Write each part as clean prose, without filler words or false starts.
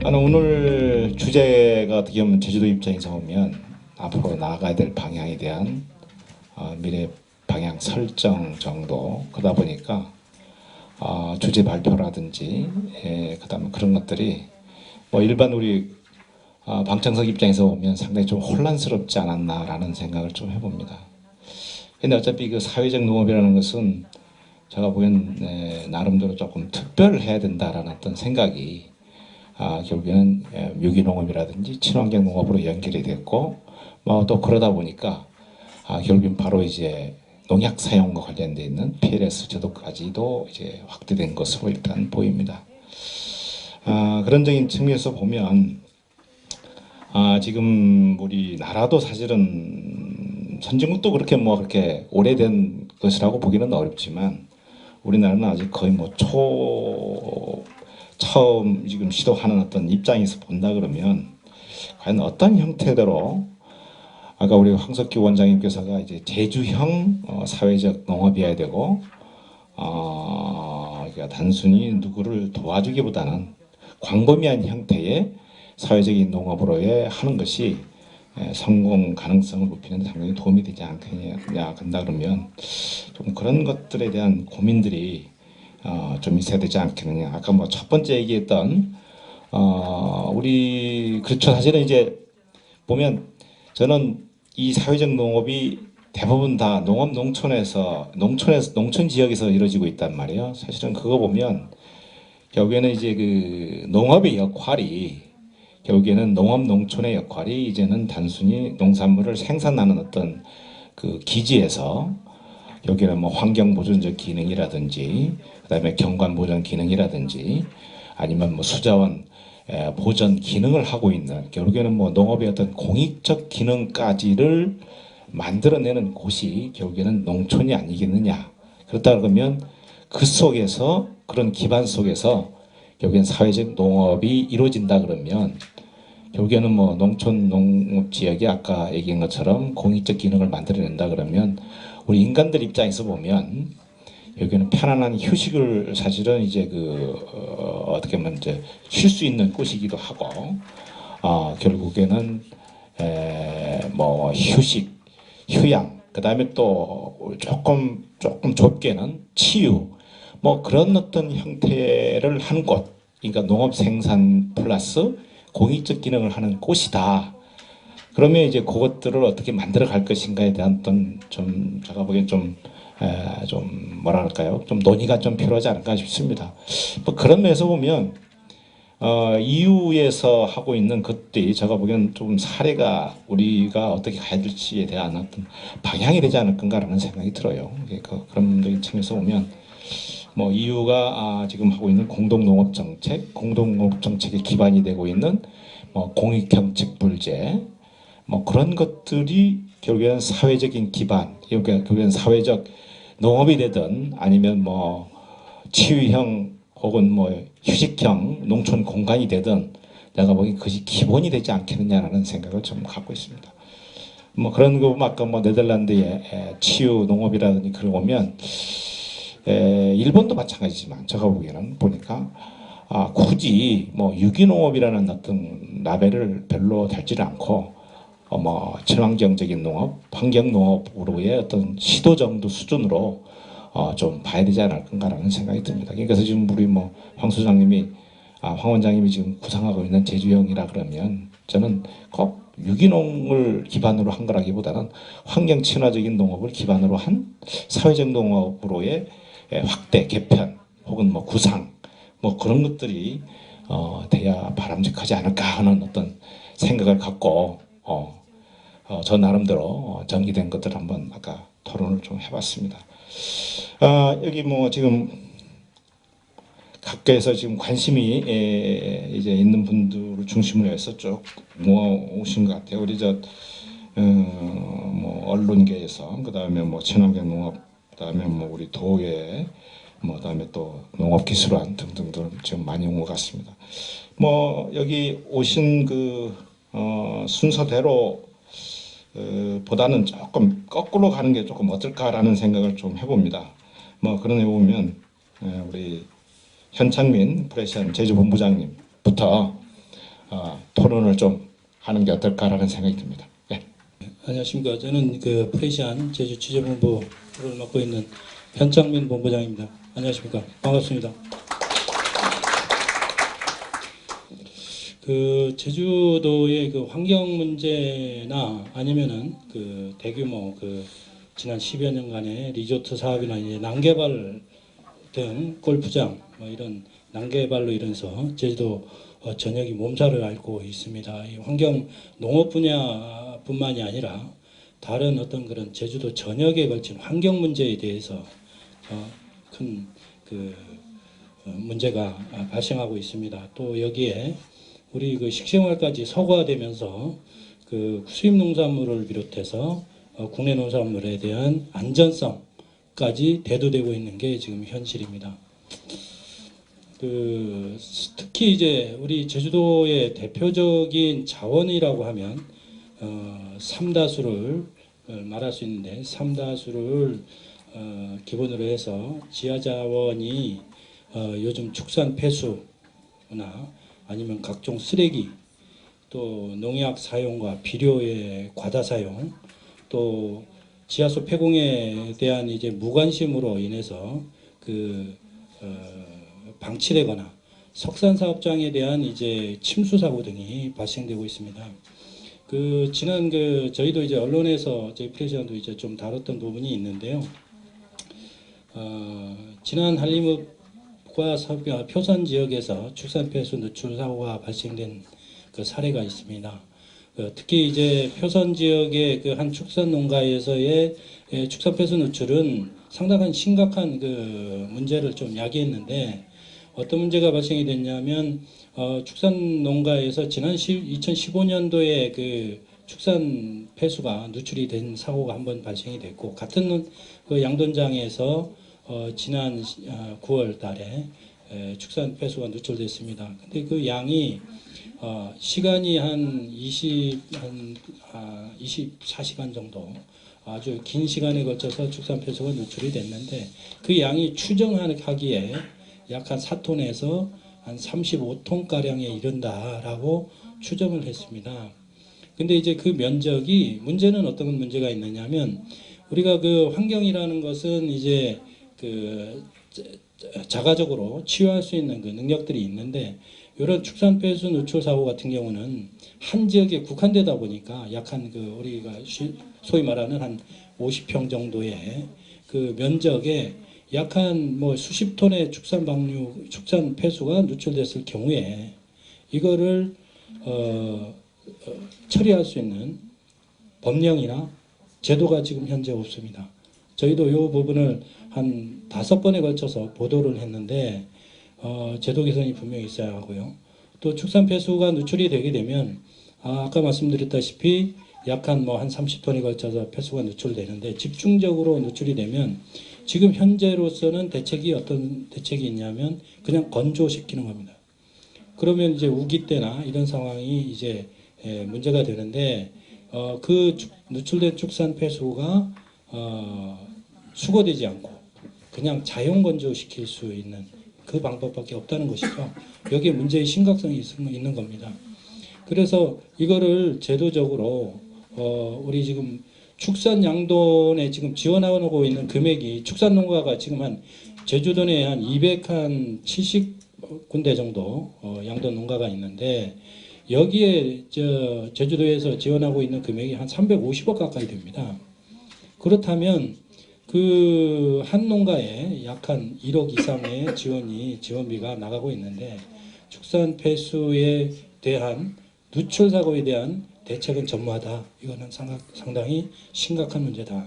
오늘 주제가 어떻게 보면 제주도 입장에서 보면 앞으로 나아가야 될 방향에 대한 미래 방향 설정 정도 그러다 보니까 주제 발표라든지 그다음에 그런 것들이 뭐 일반 우리 방청석 입장에서 보면 상당히 좀 혼란스럽지 않았나라는 생각을 좀 해봅니다. 근데 어차피 그 사회적 농업이라는 것은 제가 보기엔 나름대로 조금 특별해야 된다라는 어떤 생각이 결국에는 유기농업이라든지 친환경 농업으로 연결이 됐고 뭐 또 그러다 보니까 결국엔 바로 이제 농약 사용과 관련되어 있는 PLS 제도까지도 이제 확대된 것으로 일단 보입니다. 그런 측면에서 보면 지금 우리 나라도 사실은 선진국도 그렇게 뭐 그렇게 오래된 것이라고 보기는 어렵지만 우리나라는 아직 거의 뭐 처음 지금 시도하는 어떤 입장에서 본다 그러면 과연 어떤 형태대로 아까 우리 황석기 원장님께서가 이제 제주형 사회적 농업이어야 되고 그러니까 단순히 누구를 도와주기보다는 광범위한 형태의 사회적인 농업으로의 하는 것이 성공 가능성을 높이는 데 상당히 도움이 되지 않겠냐 한다 그러면 좀 그런 것들에 대한 고민들이 좀 있어야 되지 않겠느냐. 아까 뭐 첫 번째 얘기했던 우리 그렇죠. 사실은 이제 보면 저는 이 사회적 농업이 대부분 다 농촌 지역에서 이루어지고 있단 말이에요. 사실은 그거 보면 결국에는 이제 그 농업의 역할이 결국에는 농촌의 역할이 이제는 단순히 농산물을 생산하는 어떤 그 기지에서 여기는 뭐 환경 보존적 기능이라든지 그다음에 경관 보존 기능이라든지 아니면 뭐 수자원 보전 기능을 하고 있는 결국에는 뭐 농업의 어떤 공익적 기능까지를 만들어내는 곳이 결국에는 농촌이 아니겠느냐. 그렇다 그러면 그 속에서 그런 기반 속에서 결국엔 사회적 농업이 이루어진다 그러면 결국에는 뭐 농촌 농업 지역이 아까 얘기한 것처럼 공익적 기능을 만들어낸다 그러면 우리 인간들 입장에서 보면 여기는 편안한 휴식을 사실은 이제 어떻게 보면 이제 쉴 수 있는 곳이기도 하고 결국에는 뭐 휴식, 휴양, 그다음에 또 조금 좁게는 치유, 뭐 그런 어떤 형태를 하는 곳, 그러니까 농업 생산 플러스 공익적 기능을 하는 곳이다. 그러면 이제 그것들을 어떻게 만들어 갈 것인가에 대한 어떤 좀 제가 보기엔 좀 뭐랄까요, 좀 논의가 좀 필요하지 않을까 싶습니다. 뭐 그런 면에서 보면 EU에서 하고 있는 것들이 제가 보기엔 좀 사례가 우리가 어떻게 가야 될지에 대한 어떤 방향이 되지 않을 건가라는 생각이 들어요. 그런 측면에서 보면 뭐 EU가 지금 하고 있는 공동농업 정책의 기반이 되고 있는 뭐 공익경책불제 뭐 그런 것들이 결국에는 사회적인 기반, 결국에는 사회적 농업이 되든 아니면 뭐 치유형 혹은 뭐 휴식형 농촌 공간이 되든 내가 보기엔 그것이 기본이 되지 않겠느냐라는 생각을 좀 갖고 있습니다. 뭐 그런 거 보면 아까 뭐 네덜란드의 치유 농업이라든지 그런 거 보면 일본도 마찬가지지만 제가 보기에는 보니까 굳이 뭐 유기농업이라는 어떤 라벨을 별로 달지를 않고 뭐 친환경적인 농업, 환경농업으로의 어떤 시도 정도 수준으로 좀 봐야 되지 않을 건가라는 생각이 듭니다. 그러니까 지금 우리 뭐 황 소장님이 황 원장님이 지금 구상하고 있는 제주형이라 그러면 저는 꼭 유기농을 기반으로 한 거라기보다는 환경 친화적인 농업을 기반으로 한 사회적 농업으로의 확대, 개편 혹은 뭐 구상 뭐 그런 것들이 돼야 바람직하지 않을까 하는 어떤 생각을 갖고 저 나름대로 정리된 것들 한번 아까 토론을 좀 해봤습니다. 여기 뭐 지금 각계에서 지금 관심이 이제 있는 분들을 중심으로 해서 쭉 모아오신 것 같아요. 우리 뭐 언론계에서 그다음에 뭐 친환경 농업, 그다음에 뭐 우리 도계, 뭐 그다음에 또 농업기술원 등등들 지금 많이 온 것 같습니다. 뭐 여기 오신 순서대로 보다는 조금 거꾸로 가는 게 조금 어떨까라는 생각을 좀 해봅니다. 뭐 그런 데 보면 우리 현창민 프레시안 제주본부장님부터 토론을 좀 하는 게 어떨까라는 생각이 듭니다. 네. 안녕하십니까. 저는 그 프레시안 제주 취재본부를 맡고 있는 현창민 본부장입니다. 안녕하십니까. 반갑습니다. 그 제주도의 그 환경 문제나 아니면은 그 대규모 그 지난 10여 년간의 리조트 사업이나 이제 난개발 등 골프장 뭐 이런 난개발로 인해서 제주도 전역이 몸살을 앓고 있습니다. 이 환경 농업 분야뿐만이 아니라 다른 어떤 그런 제주도 전역에 걸친 환경 문제에 대해서 큰 그 문제가 발생하고 있습니다. 또 여기에 우리 그 식생활까지 서구화되면서 그 수입 농산물을 비롯해서 국내 농산물에 대한 안전성까지 대두되고 있는 게 지금 현실입니다. 그 특히 이제 우리 제주도의 대표적인 자원이라고 하면 삼다수를 말할 수 있는데 삼다수를 기본으로 해서 지하자원이 요즘 축산 폐수나 아니면 각종 쓰레기, 또 농약 사용과 비료의 과다 사용, 또 지하수 폐공에 대한 이제 무관심으로 인해서 그 방치되거나 석산 사업장에 대한 이제 침수 사고 등이 발생되고 있습니다. 그 지난 그 저희도 이제 언론에서 저희 프레시안도 이제 좀 다뤘던 부분이 있는데요. 지난 한림읍과 표선 지역에서 축산 폐수 누출 사고가 발생된 그 사례가 있습니다. 특히 이제 표선 지역의 그 한 축산 농가에서의 축산 폐수 누출은 상당한 심각한 그 문제를 좀 야기했는데 어떤 문제가 발생이 됐냐면 축산 농가에서 지난 2015년도에 그 축산 폐수가 누출이 된 사고가 한번 발생이 됐고 같은 그 양돈장에서 지난 9월 달에 축산 폐수가 누출됐습니다. 근데 그 양이 시간이 한 24시간 정도 아주 긴 시간에 걸쳐서 축산 폐수가 누출이 됐는데 그 양이 추정하기에 약 한 4톤에서 한 35톤가량에 이른다라고 추정을 했습니다. 근데 이제 그 면적이 문제는 어떤 문제가 있느냐면 우리가 그 환경이라는 것은 이제 그 자가적으로 치유할 수 있는 그 능력들이 있는데 이런 축산 폐수 누출 사고 같은 경우는 한 지역에 국한되다 보니까 약한 그 우리가 소위 말하는 한 50평 정도의 그 면적에 약한 뭐 수십 톤의 축산 폐수가 누출됐을 경우에 이거를 처리할 수 있는 법령이나 제도가 지금 현재 없습니다. 저희도 이 부분을 한 5번에 걸쳐서 보도를 했는데 제도 개선이 분명히 있어야 하고요. 또 축산 폐수가 누출이 되게 되면 아까 말씀드렸다시피 약 한 뭐 한 30톤에 걸쳐서 폐수가 누출되는데 집중적으로 누출이 되면 지금 현재로서는 대책이 어떤 대책이 있냐면 그냥 건조시키는 겁니다. 그러면 이제 우기 때나 이런 상황이 이제 문제가 되는데 그 누출된 축산 폐수가 수거되지 않고 그냥 자연 건조시킬 수 있는 그 방법밖에 없다는 것이죠. 여기에 문제의 심각성이 있는 겁니다. 그래서 이거를 제도적으로 우리 지금 축산 양돈에 지금 지원하고 있는 금액이 축산 농가가 지금 한 제주도 내에 한 270군데 정도 양돈 농가가 있는데 여기에 제주도에서 지원하고 있는 금액이 한 350억 가까이 됩니다. 그렇다면 그 한 농가에 약 한 1억 이상의 지원비가 나가고 있는데 축산 폐수에 대한 누출 사고에 대한 대책은 전무하다. 이거는 상당히 심각한 문제다.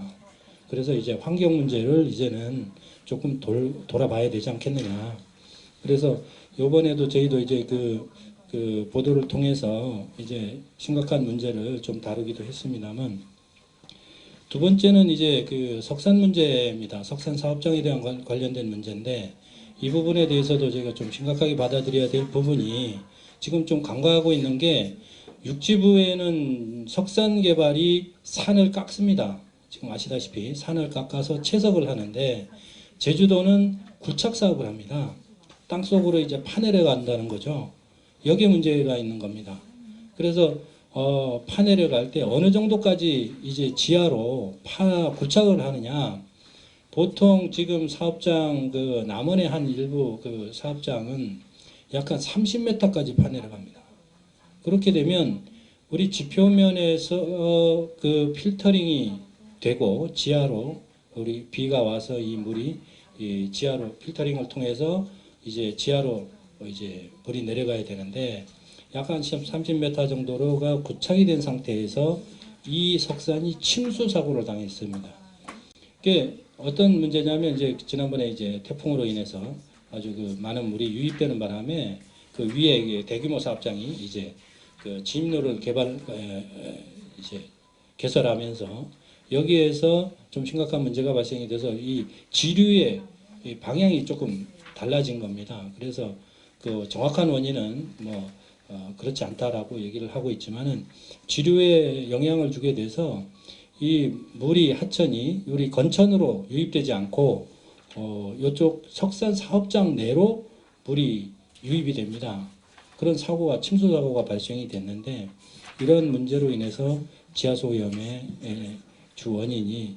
그래서 이제 환경 문제를 이제는 조금 돌아봐야 되지 않겠느냐. 그래서 이번에도 저희도 이제 그 보도를 통해서 이제 심각한 문제를 좀 다루기도 했습니다만 두 번째는 이제 그 석산 문제입니다. 석산 사업장에 대한 관련된 문제인데 이 부분에 대해서도 저희가 좀 심각하게 받아들여야 될 부분이 지금 좀 간과하고 있는 게 육지부에는 석산 개발이 산을 깎습니다. 지금 아시다시피 산을 깎아서 채석을 하는데 제주도는 굴착 사업을 합니다. 땅속으로 이제 파내려 간다는 거죠. 여기에 문제가 있는 겁니다. 그래서 파내려 갈 때 어느 정도까지 이제 지하로 고착을 하느냐. 보통 지금 사업장 그 남원의 한 일부 그 사업장은 약간 30m까지 파내려 갑니다. 그렇게 되면 우리 지표면에서 그 필터링이 되고 지하로 우리 비가 와서 이 물이 이 지하로 필터링을 통해서 이제 지하로 이제 물이 내려가야 되는데 약간 30m 정도로가 고착이 된 상태에서 이 석산이 침수 사고를 당했습니다. 그게 어떤 문제냐면 이제 지난번에 이제 태풍으로 인해서 아주 그 많은 물이 유입되는 바람에 그 위에 대규모 사업장이 이제 그 진입로를 이제 개설하면서 여기에서 좀 심각한 문제가 발생이 돼서 이 지류의 이 방향이 조금 달라진 겁니다. 그래서 그 정확한 원인은 뭐 그렇지 않다라고 얘기를 하고 있지만은 지류에 영향을 주게 돼서 이 물이 하천이 우리 건천으로 유입되지 않고 이쪽 석산 사업장 내로 물이 유입이 됩니다. 그런 사고가 침수 사고가 발생이 됐는데 이런 문제로 인해서 지하수 오염의 주 원인이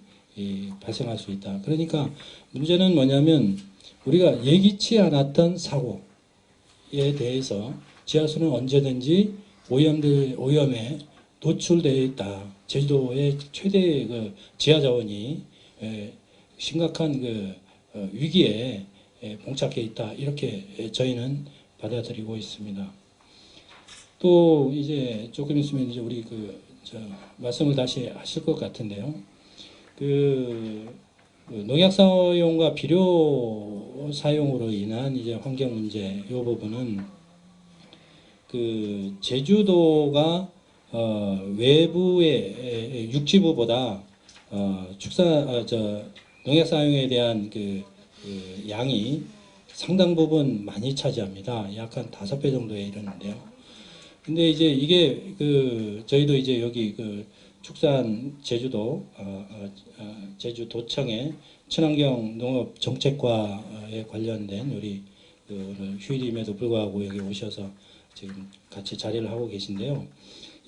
발생할 수 있다. 그러니까 문제는 뭐냐면 우리가 예기치 않았던 사고에 대해서 지하수는 언제든지 오염에 노출되어 있다. 제주도의 최대 그 지하 자원이 심각한 그 위기에 봉착해 있다. 이렇게 저희는 받아들이고 있습니다. 또 이제 조금 있으면 이제 우리 말씀을 다시 하실 것 같은데요. 그 농약 사용과 비료 사용으로 인한 이제 환경 문제 이 부분은 그 제주도가 외부의 육지부보다 농약 사용에 대한 그 양이 상당 부분 많이 차지합니다. 약 한 5배 정도에 이르는데요. 근데 이제 이게 저희도 이제 여기 축산 제주도 제주도청의 친환경 농업 정책과에 관련된 우리 오늘 휴일임에도 불구하고 여기 오셔서 지금 같이 자리를 하고 계신데요.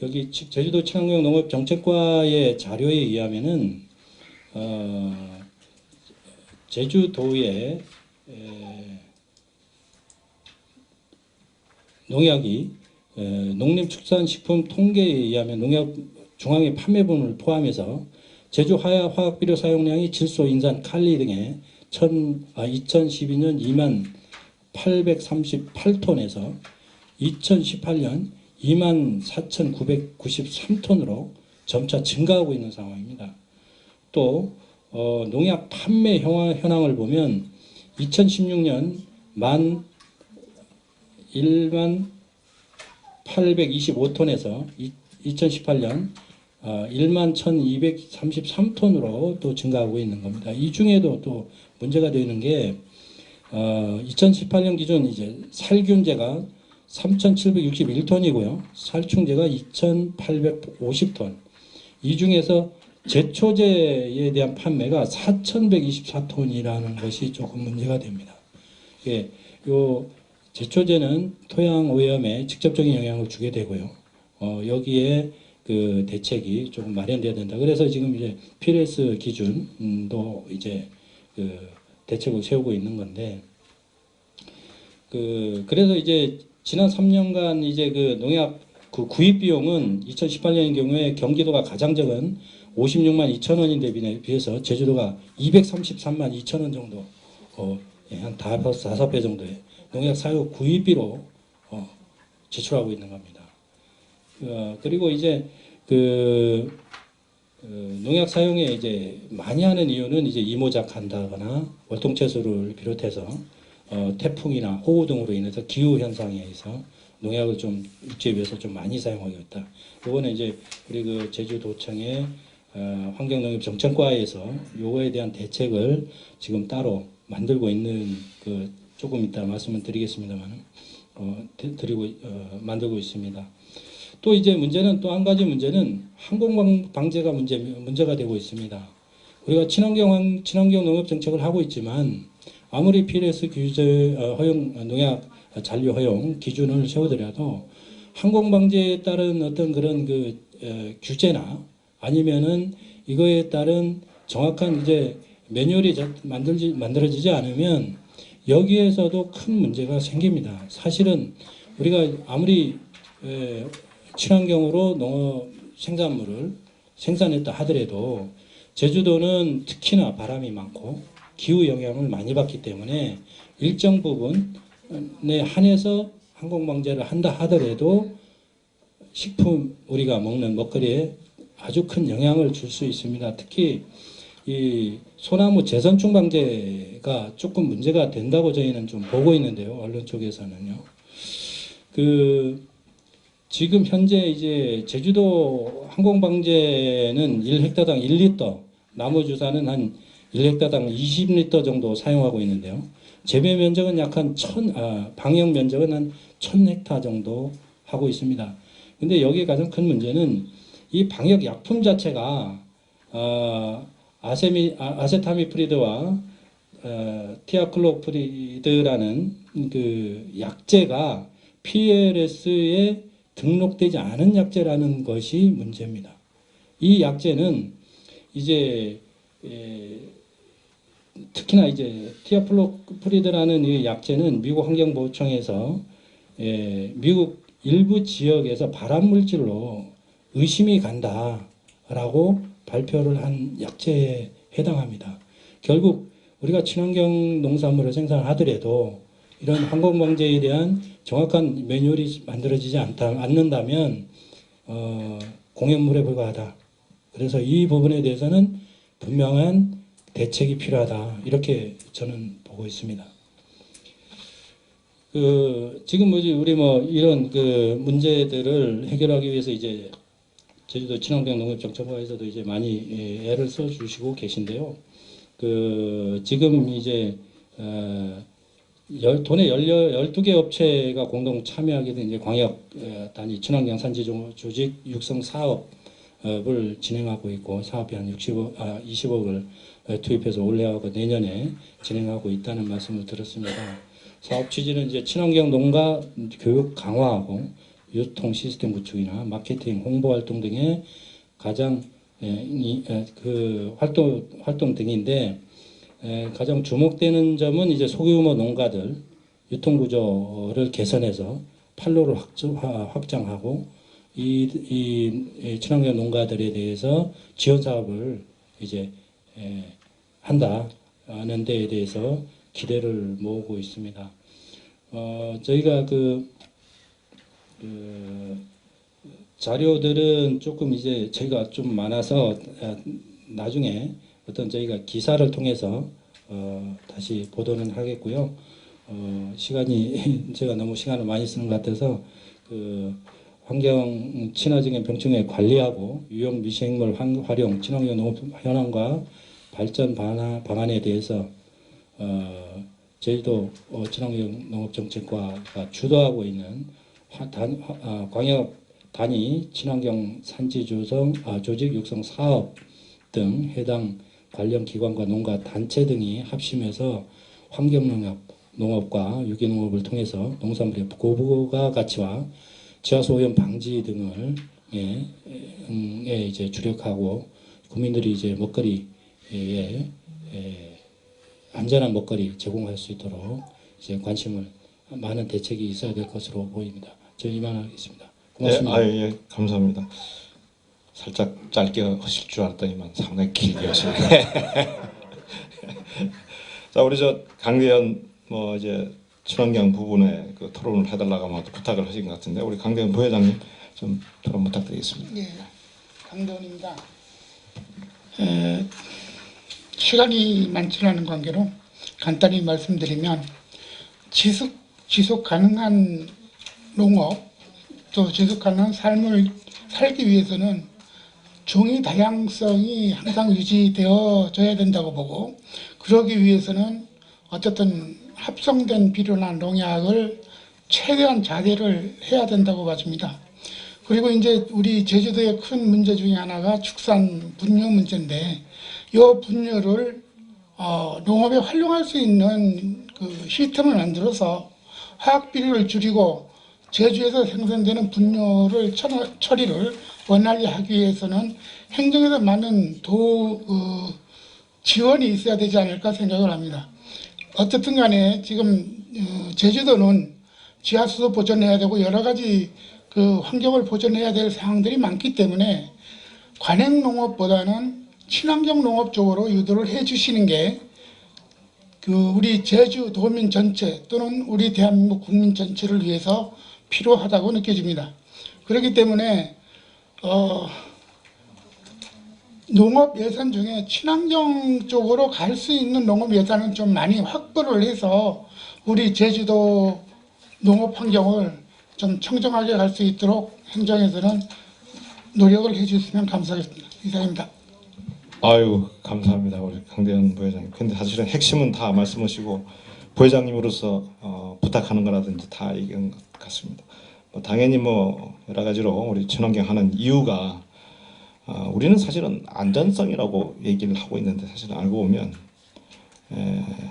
여기 제주도 친환경 농업 정책과의 자료에 의하면은 제주도의 농약이 농림축산식품 통계에 의하면 농약 중앙의 판매분을 포함해서 제주 화학비료 사용량이 질소, 인산, 칼리 등의 2012년 2만 838톤에서 2018년 2만 4,993톤으로 점차 증가하고 있는 상황입니다. 또 농약 판매 현황을 보면 2016년 1만 825톤에서 2018년 1만 1,233톤으로 또 증가하고 있는 겁니다. 이 중에도 또 문제가 되는 게 2018년 기준 이제 살균제가 3,761톤이고요. 살충제가 2,850톤. 이 중에서 제초제에 대한 판매가 4,124톤이라는 것이 조금 문제가 됩니다. 예, 요 제초제는 토양 오염에 직접적인 영향을 주게 되고요. 여기에 그 대책이 조금 마련돼야 된다. 그래서 지금 이제 PLS 기준도 이제 그 대책을 세우고 있는 건데, 그래서 이제 지난 3년간 이제 그 농약 그 구입 비용은 2018년의 경우에 경기도가 가장 적은 56만 2천 원인데 비해서 제주도가 233만 2천 원 정도, 한 5배 정도의 농약 사용 구입비로 지출하고 있는 겁니다. 그리고 이제 농약 사용에 이제 많이 하는 이유는 이제 이모작 한다거나 월동채소를 비롯해서 태풍이나 호우 등으로 인해서 기후 현상에 의해서 농약을 좀 육지에 비해서 좀 많이 사용하고 있다. 이거는 이제 우리 제주도청의 환경농업정책과에서 요거에 대한 대책을 지금 따로 만들고 있는 조금 이따 말씀을 드리겠습니다만 만들고 있습니다. 또 이제 문제는 또 한 가지 문제는 항공 방제가 문제가 되고 있습니다. 우리가 친환경 농업 정책을 하고 있지만 아무리 PLS 규제 허용 농약 잔류 허용 기준을 세우더라도 항공방제에 따른 어떤 그런 규제나 아니면은 이거에 따른 정확한 이제 매뉴얼이 만들어지지 않으면 여기에서도 큰 문제가 생깁니다. 사실은 우리가 아무리 친환경으로 농업 생산물을 생산했다 하더라도 제주도는 특히나 바람이 많고 기후 영향을 많이 받기 때문에 일정 부분에 한해서 항공방제를 한다 하더라도 식품 우리가 먹는 먹거리에 아주 큰 영향을 줄 수 있습니다. 특히 이 소나무 재선충 방제가 조금 문제가 된다고 저희는 좀 보고 있는데요. 언론 쪽에서는요. 지금 현재 이제 제주도 항공방제는 1헥타당 1리터, 나무 주사는 한 1헥타당 20리터 정도 사용하고 있는데요. 재배 면적은 약 한 방역 면적은 한 1000헥타 정도 하고 있습니다. 근데 여기에 가장 큰 문제는 이 방역 약품 자체가 아세타미프리드와 티아클로프리드라는 그 약제가 PLS에 등록되지 않은 약제라는 것이 문제입니다. 이 약제는 이제 특히나 이제 티아클로프리드라는 이 약제는 미국 환경보호청에서 미국 일부 지역에서 발암물질로 의심이 간다라고 발표를 한 약제에 해당합니다. 결국 우리가 친환경 농산물을 생산하더라도 이런 항공방제에 대한 정확한 매뉴얼이 만들어지지 않는다면 공연물에 불과하다. 그래서 이 부분에 대해서는 분명한 대책이 필요하다. 이렇게 저는 보고 있습니다. 지금 우리 이런 문제들을 해결하기 위해서 이제 제주도 친환경 농업정책과에서도 이제 많이 애를 써주시고 계신데요. 지금 이제 도내 12개 업체가 공동 참여하게 된 이제 광역 단위 친환경 산지 조직 육성 사업을 진행하고 있고 사업비 한 20억을 투입해서 올해하고 내년에 진행하고 있다는 말씀을 들었습니다. 사업 취지는 이제 친환경 농가 교육 강화하고 유통 시스템 구축이나 마케팅, 홍보 활동 등의 가장 활동 등인데 가장 주목되는 점은 이제 소규모 농가들 유통 구조를 개선해서 판로를 확장하고 이 친환경 농가들에 대해서 지원 사업을 이제 한다는 데에 대해서 기대를 모으고 있습니다. 저희가 자료들은 조금 이제 저희가 좀 많아서 나중에 어떤 저희가 기사를 통해서 다시 보도는 하겠고요. 제가 너무 시간을 많이 쓰는 것 같아서 환경 친화적인 병충해 관리하고 유용 미생물 활용 친환경 농업 현황과 발전 방안에 대해서 제주도 친환경 농업정책과가 주도하고 있는 광역 단위 친환경 산지 조직 육성 사업 등 해당 관련 기관과 농가 단체 등이 합심해서 환경농업과 유기농업을 통해서 농산물의 고부가 가치와 지하수 오염 방지 등을 이제 주력하고 국민들이 이제 먹거리에 안전한 먹거리 제공할 수 있도록 이제 관심을 많은 대책이 있어야 될 것으로 보입니다. 저는 이만하겠습니다. 고맙습니다. 예, 감사합니다. 살짝 짧게 하실 줄 알았더니만 상당히 길게 하시네요. 자, 우리 강대현 이제 친환경 부분에 토론을 해달라고 아마 부탁을 하신 것 같은데 우리 강대현 부회장님 좀 토론 부탁드리겠습니다. 예, 강대현입니다. 시간이 많지 않은 관계로 간단히 말씀드리면 지속 가능한 농업 또 지속 가능한 삶을 살기 위해서는 종이 다양성이 항상 유지되어져야 된다고 보고 그러기 위해서는 어쨌든 합성된 비료나 농약을 최대한 자제를 해야 된다고 봐집니다. 그리고 이제 우리 제주도의 큰 문제 중에 하나가 축산 분뇨 문제인데 이 분뇨를 농업에 활용할 수 있는 그 시스템을 만들어서 화학 비료를 줄이고 제주에서 생산되는 분뇨를 처리를 원활히 하기 위해서는 행정에서 많은 지원이 있어야 되지 않을까 생각을 합니다. 어쨌든 간에 지금 제주도는 지하수도 보존해야 되고 여러 가지 그 환경을 보존해야 될 사항들이 많기 때문에 관행 농업보다는 친환경 농업 쪽으로 유도를 해 주시는 게 그 우리 제주도민 전체 또는 우리 대한민국 국민 전체를 위해서 필요하다고 느껴집니다. 그렇기 때문에 농업 예산 중에 친환경 쪽으로 갈 수 있는 농업 예산은 좀 많이 확보를 해서 우리 제주도 농업 환경을 좀 청정하게 갈 수 있도록 행정에서는 노력을 해주시면 감사하겠습니다. 이상입니다. 아유, 감사합니다. 우리 강대현 부회장님. 근데 사실은 핵심은 다 말씀하시고 부회장님으로서 부탁하는 거라든지 다 얘기한 것 같습니다. 뭐 당연히 뭐 여러 가지로 우리 친환경 하는 이유가 우리는 사실은 안전성이라고 얘기를 하고 있는데 사실은 알고 보면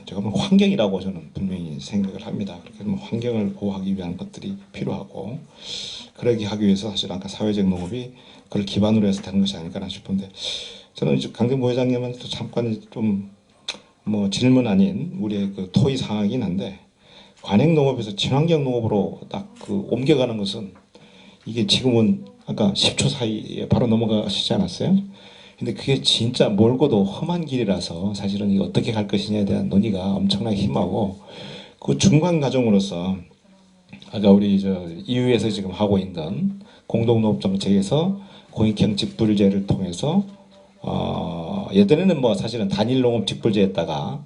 제가 뭐 환경이라고 저는 분명히 생각을 합니다. 그렇게 뭐 환경을 보호하기 위한 것들이 필요하고 그러기 하기 위해서 사실 아까 사회적 농업이 그걸 기반으로 해서 되는 것이 아닐까 싶은데 저는 이제 강대현 부회장님은 또 잠깐 좀 뭐 질문 아닌 우리의 그 토의 상황이긴 한데 관행 농업에서 친환경 농업으로 딱 그 옮겨가는 것은 이게 지금은 아까 10초 사이에 바로 넘어가시지 않았어요? 근데 그게 진짜 멀고도 험한 길이라서 사실은 이게 어떻게 갈 것이냐에 대한 논의가 엄청나게 심하고 그 중간 과정으로서 아까 우리 저 EU에서 지금 하고 있는 공동농업 정책에서 공익형 직불제를 통해서 예전에는 뭐 사실은 단일 농업 직불제였다가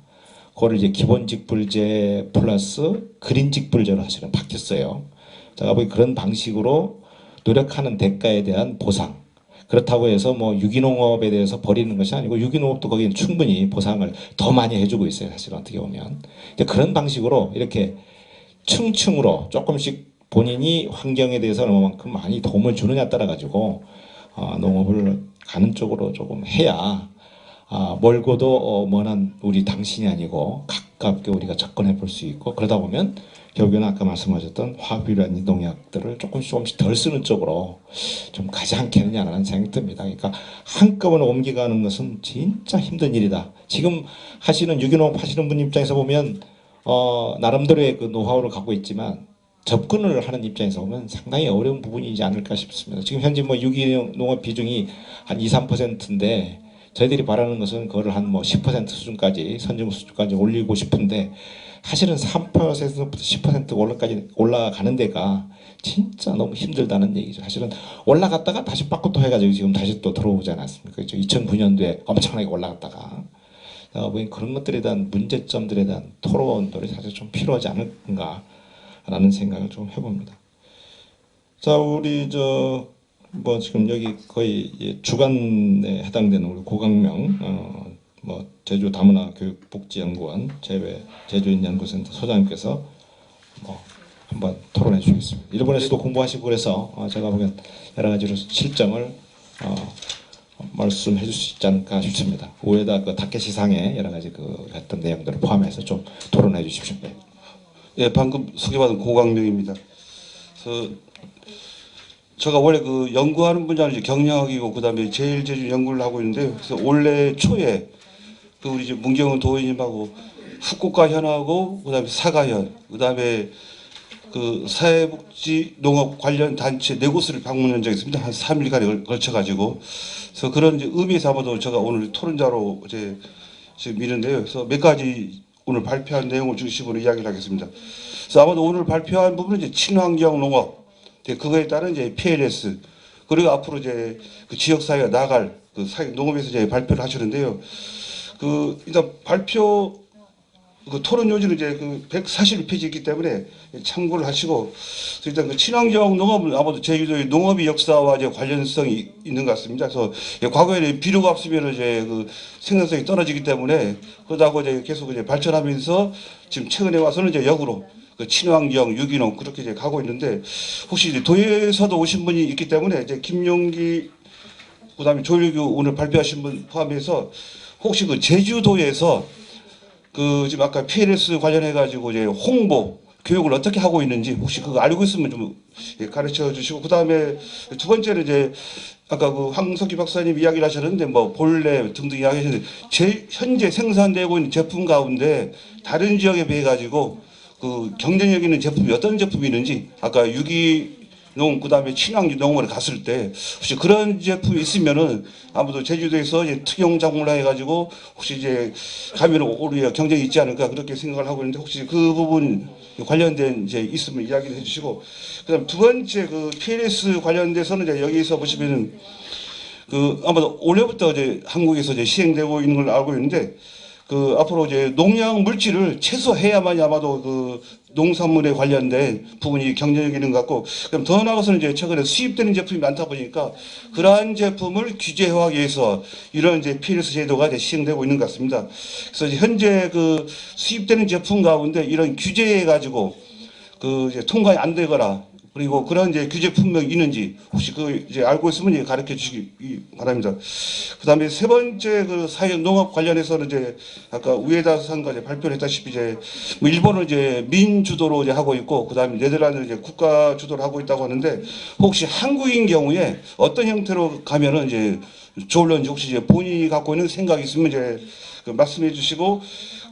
그거를 이제 기본 직불제 플러스 그린 직불제로 사실은 바뀌었어요. 제가 보기 그런 방식으로 노력하는 대가에 대한 보상. 그렇다고 해서 뭐 유기농업에 대해서 버리는 것이 아니고 유기농업도 거기는 충분히 보상을 더 많이 해주고 있어요. 사실 어떻게 보면 그런 방식으로 이렇게 층층으로 조금씩 본인이 환경에 대해서 얼마만큼 많이 도움을 주느냐 따라 가지고 농업을 가는 쪽으로 조금 해야 멀고도 먼한 우리 당신이 아니고 가깝게 우리가 접근해 볼 수 있고 그러다 보면 결국에는 아까 말씀하셨던 화학비료라는 농약들을 조금씩 덜 쓰는 쪽으로 좀 가지 않겠느냐라는 생각이 듭니다. 그러니까 한꺼번에 옮겨가는 것은 진짜 힘든 일이다. 지금 하시는 유기농업 하시는 분 입장에서 보면 나름대로의 그 노하우를 갖고 있지만 접근을 하는 입장에서 보면 상당히 어려운 부분이지 않을까 싶습니다. 지금 현재 뭐 유기농업 비중이 한 2, 3%인데 저희들이 바라는 것은 그거를 한 뭐 10% 수준까지 선진국 수준까지 올리고 싶은데 사실은 3%부터 10% 올라가는 데가 진짜 너무 힘들다는 얘기죠. 사실은 올라갔다가 다시 바꾸또 해가지고 지금 다시 또 들어오지 않았습니까? 2009년도에 엄청나게 올라갔다가 보니 그런 것들에 대한 문제점들에 대한 토론들이 사실 좀 필요하지 않을까라는 생각을 좀 해봅니다. 자, 우리 뭐 지금 여기 거의 주간에 해당되는 우리 고강명 뭐 제주 다문화 교육복지연구원 제주인연구센터 소장님께서 뭐 한번 토론해 주시겠습니다. 일본에서도 공부하시고 그래서 제가 보기엔 여러 가지로 실정을 말씀해 줄 수 있지 않을까 싶습니다. 우에다 그 다케시상의 여러 가지 그 했던 내용들을 포함해서 좀 토론해 주십시오. 네. 예, 방금 소개받은 고강명입니다. 제가 원래 그 연구하는 분야는 이제 경영학이고 그다음에 제일제주 연구를 하고 있는데 그래서 올해 초에 그 우리 이제 문경은 도의님하고 후쿠오카 현하고 그다음에 사가현 그다음에 그 사회복지 농업 관련 단체 네 곳을 방문한 적이 있습니다. 한 3일간에 걸쳐 가지고 그래서 그런 이제 의미에서 아마도 제가 오늘 토론자로 이제 지금 있는데요. 그래서 몇 가지 오늘 발표한 내용을 중심으로 이야기를 하겠습니다. 그래서 아마도 오늘 발표한 부분은 이제 친환경 농업 그거에 따른 이제 PLS 그리고 앞으로 이제 그 지역 사회가 나갈 그 농업에서 이제 발표를 하시는데요. 그 일단 발표 그 토론 요지는 이제 그 141페이지 있기 때문에 참고를 하시고 일단 그 친환경 농업은 아마도 제주도의 농업의 역사와 이제 관련성이 있는 것 같습니다. 그래서 과거에는 비료가 없으면 이제 그 생산성이 떨어지기 때문에 그러다고 이제 계속 이제 발전하면서 지금 최근에 와서는 이제 역으로 그 친환경, 유기농 그렇게 이제 가고 있는데 혹시 이제 도에서도 오신 분이 있기 때문에 이제 김용기 그다음에 조일규 오늘 발표하신 분 포함해서 혹시 그 제주도에서 그 지금 아까 PLS 관련해 가지고 이제 홍보 교육을 어떻게 하고 있는지 혹시 그거 알고 있으면 좀 가르쳐 주시고, 그다음에 두 번째는 이제 아까 그 황석기 박사님 이야기를 하셨는데 뭐 본래 등등 이야기하셨는데 현재 생산되고 있는 제품 가운데 다른 지역에 비해 가지고 그 경쟁력 있는 제품이 어떤 제품이 있는지, 아까 유기농 그다음에 친환경 농업을 갔을 때 혹시 그런 제품이 있으면은 아무도 제주도에서 이제 특용 작물로 해가지고 혹시 이제 가면 우리가 경쟁이 있지 않을까 그렇게 생각을 하고 있는데, 혹시 그 부분 관련된 이제 있으면 이야기를 해주시고, 그다음 두 번째 그 PLS 관련돼서는 이제 여기서 보시면은 그 아마도 올해부터 이제 한국에서 이제 시행되고 있는 걸 알고 있는데, 그 앞으로 이제 농약 물질을 최소해야만이 아마도 그 농산물에 관련된 부분이 경쟁력이 있는 것 같고, 그럼 더 나아가서는 이제 최근에 수입되는 제품이 많다 보니까 그러한 제품을 규제하기 위해서 이런 이제 PLS 제도가 이제 시행되고 있는 것 같습니다. 그래서 이제 현재 그 수입되는 제품 가운데 이런 규제해 가지고 그 이제 통과이 안 되거나 그리고 그런 이제 규제 품목이 있는지 혹시 그 이제 알고 있으면 이제 가르쳐 주시기 바랍니다. 그다음에 세 번째 그 사회 농업 관련해서는 이제 아까 우에다 상가 이제 발표를 했다시피 이제 뭐 일본은 이제 민주도로 이제 하고 있고, 그다음에 네덜란드는 이제 국가 주도로 하고 있다고 하는데, 혹시 한국인 경우에 어떤 형태로 가면은 이제 좋을런지 혹시 이제 본인이 갖고 있는 생각이 있으면 이제 그 말씀해 주시고,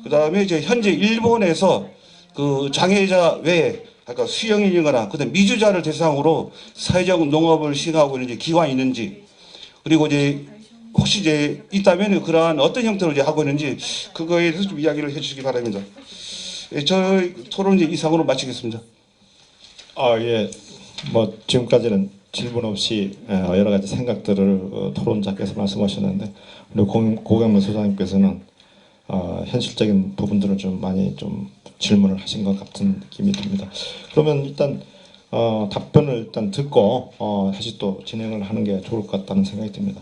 그다음에 이제 현재 일본에서 그 장애자 외에 아까 수영인이거나 그다음 미주자를 대상으로 사회적 농업을 시행하고 있는 이제 기관이 있는지, 그리고 이제 혹시 이제 있다면 그러한 어떤 형태로 이제 하고 있는지 그거에 대해서 좀 이야기를 해주시기 바랍니다. 예, 저희 토론 이제 이상으로 마치겠습니다. 예. 뭐 지금까지는 질문 없이 여러 가지 생각들을 토론자께서 말씀하셨는데, 우리 고경문 소장님께서는 현실적인 부분들을 좀 많이 좀 질문을 하신 것 같은 느낌이 듭니다. 그러면 일단 답변을 일단 듣고 다시 또 진행을 하는 게 좋을 것 같다는 생각이 듭니다.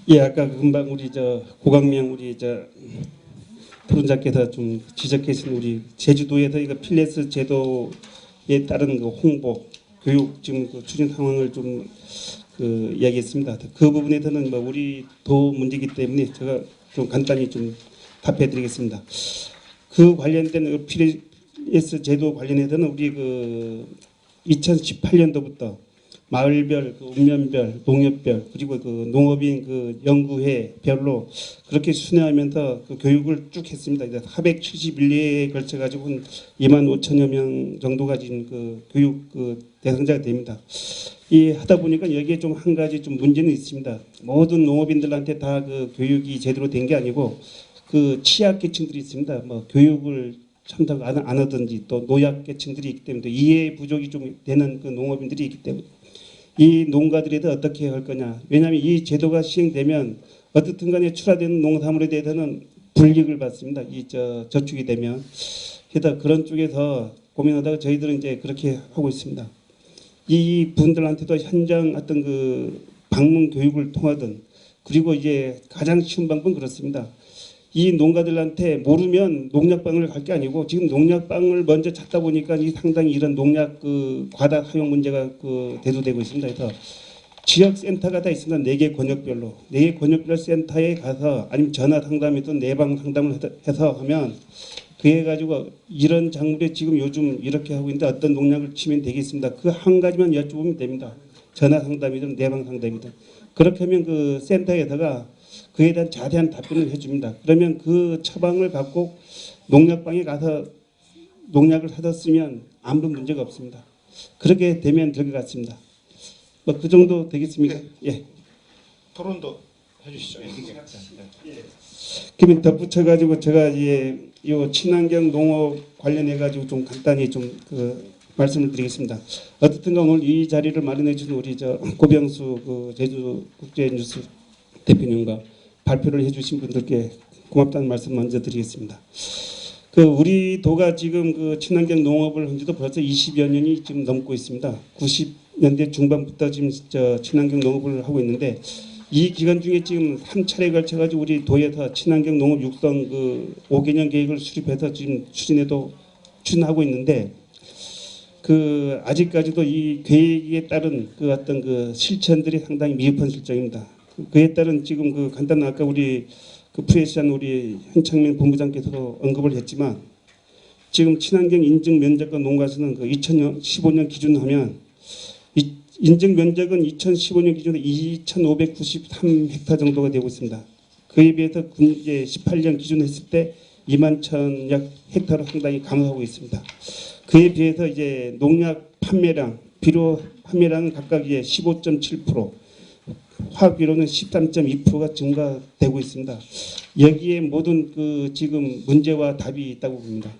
예, 아까 금방 우리 저 고강명 우리 저 토론자께서 좀 지적하신 우리 제주도에서 이거 필레스 제도에 따른 그 홍보 교육 지금 그 추진 상황을 좀 그 이야기했습니다. 그 부분에서는 뭐 우리 도 문제이기 때문에 제가 좀 간단히 좀 답해드리겠습니다. 그 관련된 그 PLS 제도 관련해서는 우리 그 2018년도부터 마을별, 그 읍면별, 농협별 그리고 그 농업인 그 연구회별로 그렇게 순회하면서 그 교육을 쭉 했습니다. 이제 471회에 걸쳐 가지고 한 2만 5천여 명 정도가 지금 그 교육 그 대상자가 됩니다. 이 하다 보니까 여기에 좀 한 가지 좀 문제는 있습니다. 모든 농업인들한테 다 그 교육이 제대로 된 게 아니고 그 취약계층들이 있습니다. 뭐 교육을 참석 안 하든지 또 노약계층들이 있기 때문에 이해 부족이 좀 되는 그 농업인들이 있기 때문에 이 농가들에 대해 어떻게 할 거냐. 왜냐하면 이 제도가 시행되면 어떻든 간에 출하되는 농산물에 대해서는 불이익을 받습니다. 이 저축이 되면. 그래서 그런 쪽에서 고민하다가 저희들은 이제 그렇게 하고 있습니다. 이 분들한테도 현장 어떤 그 방문 교육을 통하든, 그리고 이제 가장 쉬운 방법은 그렇습니다. 이 농가들한테 모르면 농약방을 갈 게 아니고 지금 농약방을 먼저 찾다 보니까 이 상당히 이런 농약 그 과다 사용 문제가 그 대두되고 있습니다. 그래서 지역 센터가 다 있습니다. 4개 권역별로 4개 권역별 센터에 가서 아니면 전화 상담이든 내방 상담을 해서 하면 그래 가지고 이런 작물에 지금 요즘 이렇게 하고 있는데 어떤 농약을 치면 되겠습니다. 그 한 가지만 여쭤보면 됩니다. 전화 상담이든 내방 상담이든 그렇게 하면 그 센터에다가 그에 대한 자세한 답변을 해줍니다. 그러면 그 처방을 받고 농약방에 가서 농약을 사다 쓰면 아무 문제가 없습니다. 그렇게 되면 될 것 같습니다. 뭐 그 정도 되겠습니까? 예. 토론도 해주시죠. 그러면 덧붙여가지고 제가 이제 이 친환경 농업 관련해 가지고 좀 간단히 좀 그 말씀을 드리겠습니다. 어떻든가 오늘 이 자리를 마련해 주신 우리 저 고병수 그 제주 국제뉴스 대표님과 발표를 해주신 분들께 고맙다는 말씀 먼저 드리겠습니다. 그 우리 도가 지금 그 친환경 농업을 한 지도 벌써 20여 년이 지금 넘고 있습니다. 90년대 중반부터 지금 친환경 농업을 하고 있는데 이 기간 중에 지금 3차례에 걸쳐 가지고 우리 도에서 친환경 농업 육성 그 5개년 계획을 수립해서 지금 추진하고 있는데 그 아직까지도 이 계획에 따른 그 어떤 그 실천들이 상당히 미흡한 실정입니다. 그에 따른 지금 그 간단한 아까 우리 그 프레시한 우리 현창민 본부장께서도 언급을 했지만 지금 친환경 인증 면적과 농가수는 그 2015년 기준하면 인증 면적은 2015년 기준으로 2,593헥타 정도가 되고 있습니다. 그에 비해서 이제 18년 기준 했을 때 2만 1,000 약 헥타로 상당히 감소하고 있습니다. 그에 비해서 이제 농약 판매량, 비료 판매량은 각각 이제 15.7%, 화학 비료는 13.2%가 증가되고 있습니다. 여기에 모든 그 지금 문제와 답이 있다고 봅니다.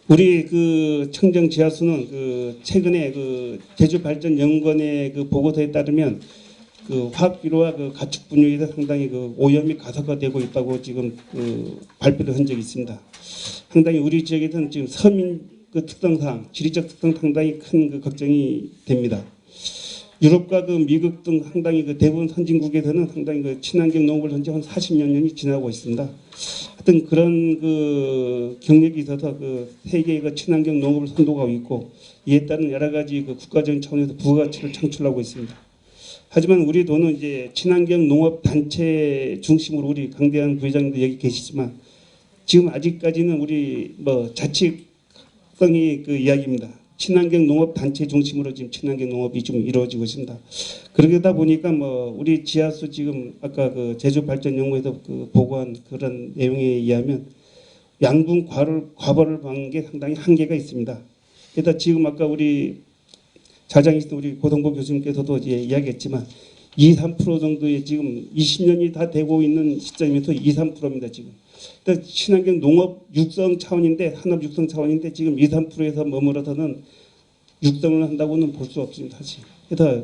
우리 그 청정 지하수는 그 최근에 그 제주발전연구원의 그 보고서에 따르면 그 화학비료와 그 가축 분유에서 상당히 그 오염이 가속화되고 있다고 지금 그 발표를 한 적이 있습니다. 상당히 우리 지역에서는 지금 서민 그 특성상 지리적 특성 상당히 큰 그 걱정이 됩니다. 유럽과 그 미국 등 상당히 그 대부분 선진국에서는 상당히 그 친환경 농업을 한 지 한 40여 년이 지나고 있습니다. 하여튼 그런 그 경력이 있어서 그 세계의 그 친환경 농업을 선도하고 있고 이에 따른 여러 가지 그 국가적인 차원에서 부가가치를 창출하고 있습니다. 하지만 우리 도는 이제 친환경 농업 단체 중심으로 우리 강대한 부회장님도 여기 계시지만 지금 아직까지는 우리 뭐 자치성이 그 이야기입니다. 친환경 농업 단체 중심으로 지금 친환경 농업이 좀 이루어지고 있습니다. 그러다 보니까 뭐 우리 지하수 지금 아까 그 제주발전연구에서 그 보고한 그런 내용에 의하면 양분 과벌을 받는 게 상당히 한계가 있습니다. 그래서 지금 아까 우리 자장이신 우리 고동보 교수님께서도 이제 이야기했지만 2~3% 정도의 지금 20년이 다 되고 있는 시점에서 2~3%입니다 지금. 그러니까 친환경 농업 육성 차원인데 산업 육성 차원인데 지금 2~3%에서 머물러서는 육성을 한다고는 볼 수 없습니다 사실. 그래서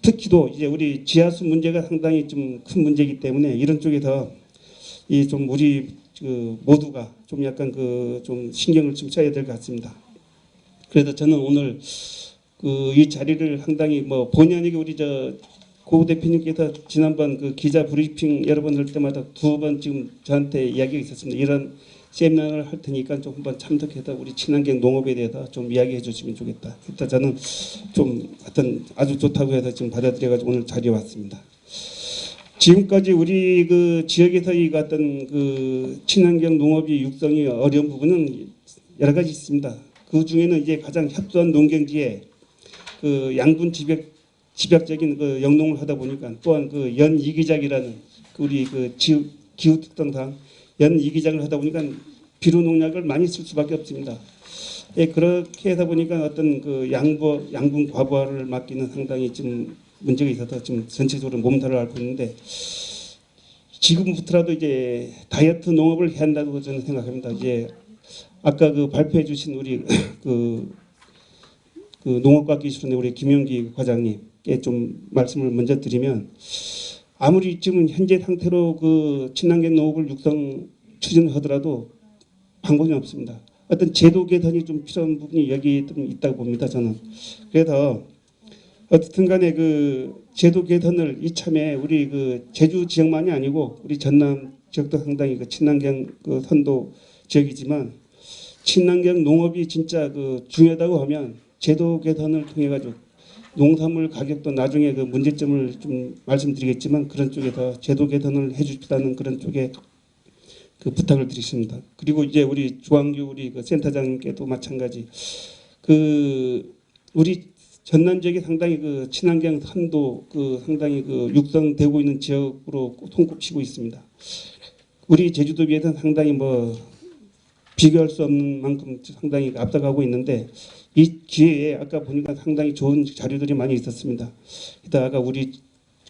특히도 이제 우리 지하수 문제가 상당히 좀 큰 문제이기 때문에 이런 쪽에서 이 좀 우리 그 모두가 좀 약간 그 좀 신경을 좀 써야 될 것 같습니다. 그래서 저는 오늘 그 이 자리를 상당히 뭐 본의 아니게 우리 고 대표님께서 지난번 그 기자 브리핑 여러 번 할 때마다 2번 지금 저한테 이야기가 있었습니다. 이런 세미나를 할 테니까 좀 한번 참석해서 우리 친환경 농업에 대해서 좀 이야기해 주시면 좋겠다. 그래서 저는 좀 하여튼 아주 좋다고 해서 지금 받아들여가지고 오늘 자리에 왔습니다. 지금까지 우리 그 지역에서 이 같은 그 친환경 농업이 육성이 어려운 부분은 여러 가지 있습니다. 그 중에는 이제 가장 협소한 농경지에 그 양분 집약적인 그 영농을 하다 보니까 또한 그 연이기작이라는 우리 그 기후 특성상 연이기작을 하다 보니까 비료 농약을 많이 쓸 수밖에 없습니다. 예, 그렇게 하다 보니까 어떤 그 양분 과부하를 막기는 상당히 좀 문제가 있어서 좀 전체적으로 몸살을 앓고 있는데 지금부터라도 이제 다이어트 농업을 해야 한다고 저는 생각합니다. 이제 아까 그 발표해 주신 우리 그 농업과학기술원의 우리 김용기 과장님께 좀 말씀을 먼저 드리면 아무리 지금 현재 상태로 그 친환경 농업을 육성 추진하더라도 방법이 없습니다. 어떤 제도 개선이 좀 필요한 부분이 여기 좀 있다고 봅니다. 저는. 그래서 어쨌든 간에 그 제도 개선을 이참에 우리 그 제주 지역만이 아니고 우리 전남 지역도 상당히 그 친환경 그 선도 지역이지만 친환경 농업이 진짜 그 중요하다고 하면 제도 개선을 통해 가지고 농산물 가격도 나중에 그 문제점을 좀 말씀드리겠지만 그런 쪽에서 제도 개선을 해주시다는 그런 쪽에 그 부탁을 드리겠습니다. 그리고 이제 우리 조항규 우리 그 센터장님께도 마찬가지 그 우리 전남 지역이 상당히 그 친환경 산도 그 상당히 그 육성되고 있는 지역으로 손꼽히고 있습니다. 우리 제주도 비해서는 상당히 뭐 비교할 수 없는 만큼 상당히 앞서가고 있는데 이 기회에 아까 보니까 상당히 좋은 자료들이 많이 있었습니다. 이따가 우리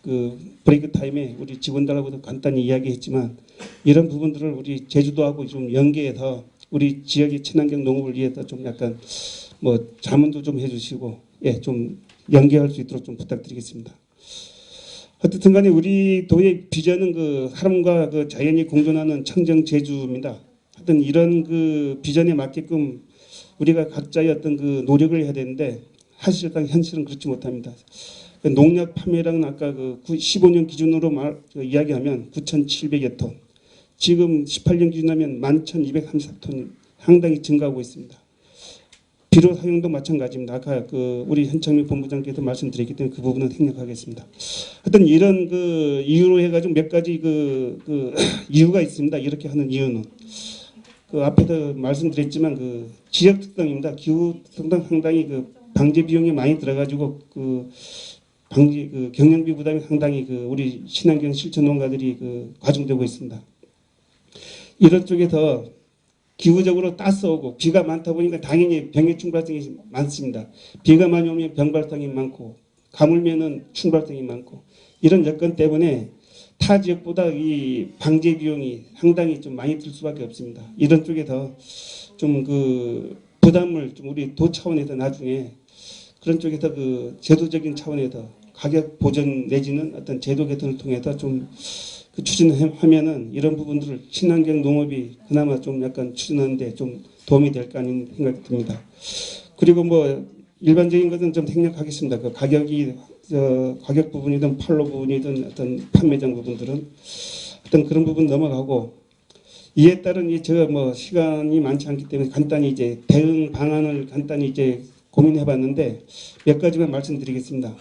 그 브레이크 타임에 우리 직원들하고도 간단히 이야기했지만 이런 부분들을 우리 제주도하고 좀 연계해서 우리 지역의 친환경 농업을 위해서 좀 약간 뭐 자문도 좀 해주시고 예, 좀 연계할 수 있도록 좀 부탁드리겠습니다. 어쨌든 간에 우리 도의 비전은 그 사람과 그 자연이 공존하는 청정 제주입니다. 하여튼 이런 그 비전에 맞게끔 우리가 각자의 어떤 그 노력을 해야 되는데 사실상 현실은 그렇지 못합니다. 농약 판매량은 아까 그 15년 기준으로 이야기하면 9,700여 톤. 지금 18년 기준하면 11,233톤 상당히 증가하고 있습니다. 비료 사용도 마찬가지입니다. 아까 그 우리 현창민 본부장께서 말씀드렸기 때문에 그 부분은 생략하겠습니다. 하여튼 이런 그 이유로 해가지고 몇 가지 그 이유가 있습니다. 이렇게 하는 이유는 그 앞에도 말씀드렸지만 그 지역 특성입니다. 기후 특성 상당히 그 방제 비용이 많이 들어가지고 그 방지 그 경영비 부담이 상당히 그 우리 친환경 실천 농가들이 그 과중되고 있습니다. 이런 쪽에서 기후적으로 따스오고 비가 많다 보니까 당연히 병해 충발성이 많습니다. 비가 많이 오면 병 발생이 많고 가물면은 충발성이 많고 이런 여건 때문에 타 지역보다 이 방제 비용이 상당히 좀 많이 들 수밖에 없습니다. 이런 쪽에서 좀 그 부담을 좀 우리 도 차원에서 나중에 그런 쪽에서 그 제도적인 차원에서 가격 보전 내지는 어떤 제도 개선을 통해서 좀 그 추진하면은 이런 부분들을 친환경 농업이 그나마 좀 약간 추진하는데 좀 도움이 될까 하는 생각이 듭니다. 그리고 뭐 일반적인 것은 좀 생략하겠습니다. 그 가격이 가격 부분이든 판로 부분이든 어떤 판매장 부분들은 어떤 그런 부분 넘어가고 이에 따른 제가 뭐 시간이 많지 않기 때문에 간단히 이제 대응 방안을 간단히 이제 고민해봤는데 몇 가지만 말씀드리겠습니다.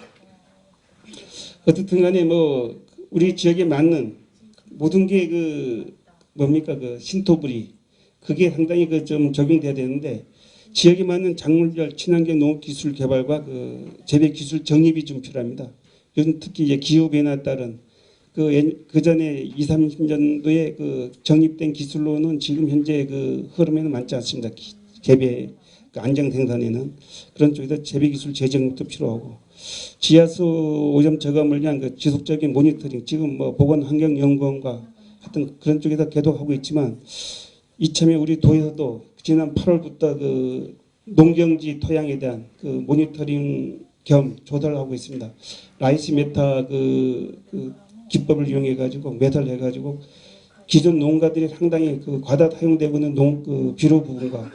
어쨌든 간에 뭐 우리 지역에 맞는 모든 게 그 뭡니까 그 신토부리 그게 상당히 그 좀 적용돼야 되는데 지역에 맞는 작물별 친환경 농업 기술 개발과 그 재배 기술 정립이 좀 필요합니다. 요즘 특히 이제 기후 변화에 따른 그 전에 20, 30년도에 그 정립된 기술로는 지금 현재 그 흐름에는 맞지 않습니다. 재배 그 안정 생산에는 그런 쪽에서 재배 기술 재정립도 필요하고 지하수 오염 저감을 위한 그 지속적인 모니터링 지금 뭐 보건환경연구원과 하여튼 그런 쪽에서 계속하고 있지만 이참에 우리 도에서도 지난 8월부터 그 농경지 토양에 대한 그 모니터링 겸 조사를 하고 있습니다. 라이스 메타 그 기법을 이용해 가지고 매달해 가지고 기존 농가들이 상당히 그 과다 사용되고 있는 그 비료 부분과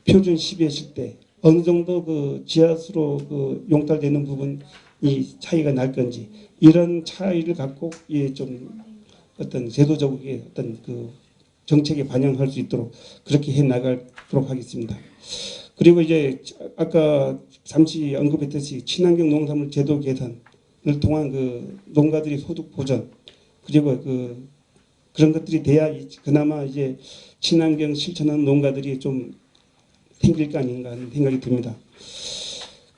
표준 12회 때 어느 정도 그 지하수로 그 용달되는 부분이 차이가 날 건지 이런 차이를 갖고 좀 어떤 제도적인 어떤 그 정책에 반영할 수 있도록 그렇게 해 나가도록 하겠습니다. 그리고 이제 아까 잠시 언급했듯이 친환경 농산물 제도 개선을 통한 그 농가들이 소득 보전 그리고 그런 것들이 돼야 그나마 이제 친환경 실천하는 농가들이 좀 생길 거 아닌가 하는 생각이 듭니다.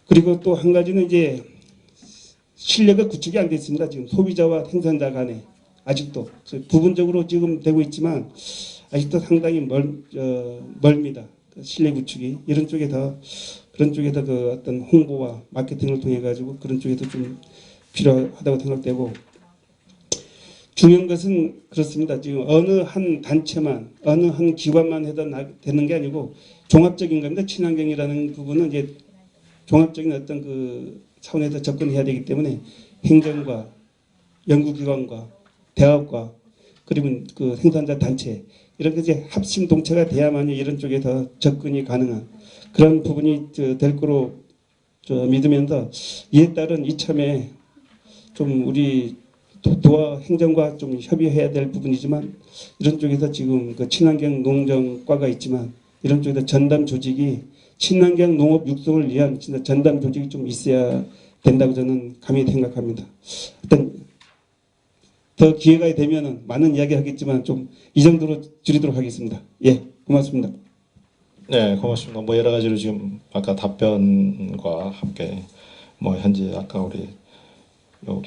그리고 또 한 가지는 이제 신뢰가 구축이 안 됐습니다. 지금 소비자와 생산자 간에 아직도 부분적으로 지금 되고 있지만 아직도 상당히 멀습니다. 신뢰 구축이 이런 쪽에서 그런 쪽에서 그 어떤 홍보와 마케팅을 통해 가지고 그런 쪽에서 좀 필요하다고 생각되고 중요한 것은 그렇습니다. 지금 어느 한 단체만 어느 한 기관만 해도 되는 게 아니고 종합적인 겁니다. 친환경이라는 부분은 이제 종합적인 어떤 그 차원에서 접근해야 되기 때문에 행정과 연구기관과 대학과 그리고 그 생산자 단체 이렇게 이제 합심 동체가 돼야만이 이런 쪽에서 접근이 가능한 그런 부분이 될 거로 믿으면서 이에 따른 이참에 좀 우리 도와 행정과 좀 협의해야 될 부분이지만 이런 쪽에서 지금 그 친환경 농정과가 있지만 이런 쪽에서 전담 조직이 친환경 농업 육성을 위한 진짜 전담 조직이 좀 있어야 된다고 저는 감히 생각합니다. 일단 더 기회가 되면은 많은 이야기 하겠지만 좀 이 정도로 줄이도록 하겠습니다. 예, 고맙습니다. 네, 고맙습니다. 뭐 여러 가지로 지금 아까 답변과 함께 뭐 현재 아까 우리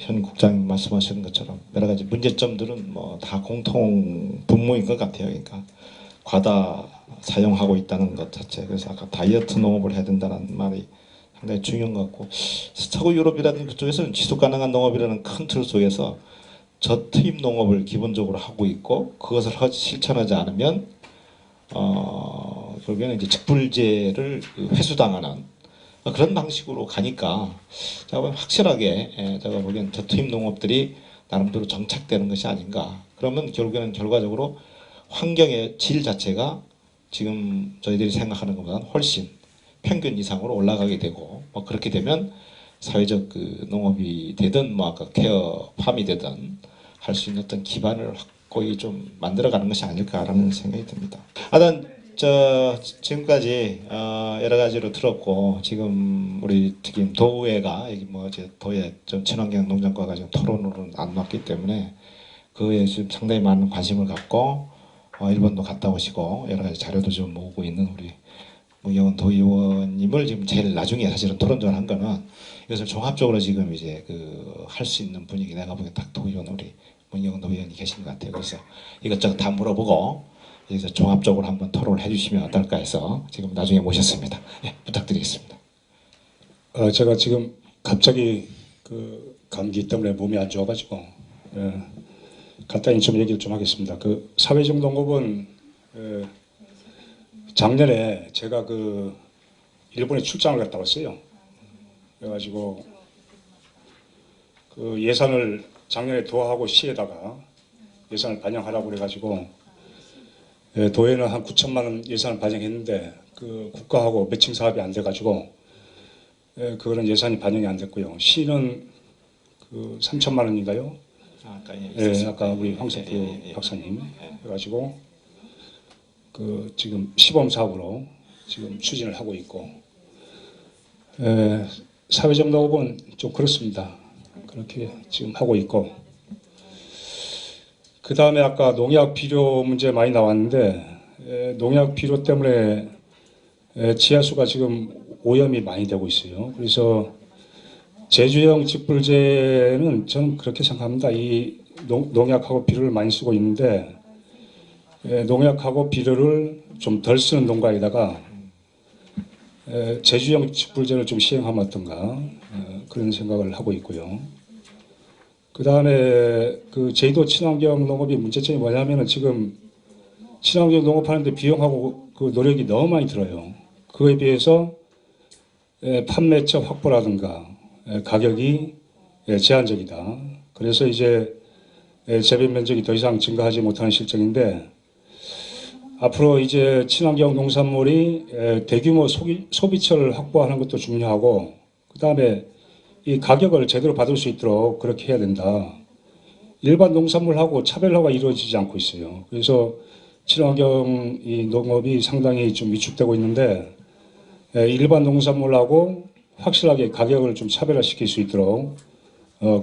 현 국장님 말씀하시는 것처럼 여러 가지 문제점들은 뭐 다 공통 분모인 것 같아요. 그러니까 과다 사용하고 있다는 것 자체. 그래서 아까 다이어트 농업을 해야 된다는 말이 상당히 중요한 것 같고 서구 유럽이라든지 그쪽에서는 지속 가능한 농업이라는 큰 틀 속에서 저투입 농업을 기본적으로 하고 있고 그것을 실천하지 않으면 결국에는 이제 직불제를 회수당하는 그런 방식으로 가니까 제가 보기엔 확실하게 제가 보기엔 저투입 농업들이 나름대로 정착되는 것이 아닌가. 그러면 결국에는 결과적으로 환경의 질 자체가 지금 저희들이 생각하는 것보다는 훨씬 평균 이상으로 올라가게 되고 뭐 그렇게 되면 사회적 그 농업이 되든 뭐 아까 케어 팜이 되든 할 수 있는 어떤 기반을 확고히 좀 만들어가는 것이 아닐까라는 생각이 듭니다. 난 지금까지 여러 가지로 들었고 지금 우리 특히 도의회가 여기 뭐 이제 도의 좀 친환경 농장과가 지금 토론으로는 안 왔기 때문에 그에 지금 상당히 많은 관심을 갖고 일본도 갔다 오시고 여러 가지 자료도 좀 모으고 있는 우리 문경은 도의원님을 지금 제일 나중에 사실은 토론전 한 거는 이것을 종합적으로 지금 이제 그 할 수 있는 분위기 내가 보기엔 딱 도의원 우리 문경은 도의원이 계신 것 같아요. 그래서 이것저것 다 물어보고 여기서 종합적으로 한번 토론을 해주시면 어떨까 해서 지금 나중에 모셨습니다. 예, 부탁드리겠습니다. 제가 지금 갑자기 그 감기 때문에 몸이 안 좋아가지고 간단히 좀 얘기를 좀 하겠습니다. 그 사회적 농업은 작년에 제가 그 일본에 출장을 갔다 왔어요. 그래가지고 그 예산을 작년에 도하고 시에다가 예산을 반영하라고 그래가지고 도에는 한 9천만 원 예산을 반영했는데 그 국가하고 매칭 사업이 안 돼가지고 그거는 예산이 반영이 안 됐고요. 시는 그 3천만 원인가요? 아까 아까 우리 황석규 박사님 해가지고 그 지금 시범 사업으로 지금 추진을 하고 있고 사회적 농업은 좀 그렇습니다. 그렇게 지금 하고 있고 그 다음에 아까 농약 비료 문제 많이 나왔는데 농약 비료 때문에 지하수가 지금 오염이 많이 되고 있어요. 그래서 제주형 직불제는 저는 그렇게 생각합니다. 이 농약하고 비료를 많이 쓰고 있는데 농약하고 비료를 좀 덜 쓰는 농가에다가 제주형 직불제를 좀 시행하면 어떤가 그런 생각을 하고 있고요. 그 다음에 그 제주도 친환경 농업이 문제점이 뭐냐면은 지금 친환경 농업하는데 비용하고 그 노력이 너무 많이 들어요. 그거에 비해서 판매처 확보라든가 가격이 제한적이다. 그래서 이제 재배 면적이 더 이상 증가하지 못하는 실정인데 앞으로 이제 친환경 농산물이 대규모 소비처를 확보하는 것도 중요하고 그 다음에 이 가격을 제대로 받을 수 있도록 그렇게 해야 된다. 일반 농산물하고 차별화가 이루어지지 않고 있어요. 그래서 친환경 이 농업이 상당히 좀 위축되고 있는데 일반 농산물하고 확실하게 가격을 좀 차별화시킬 수 있도록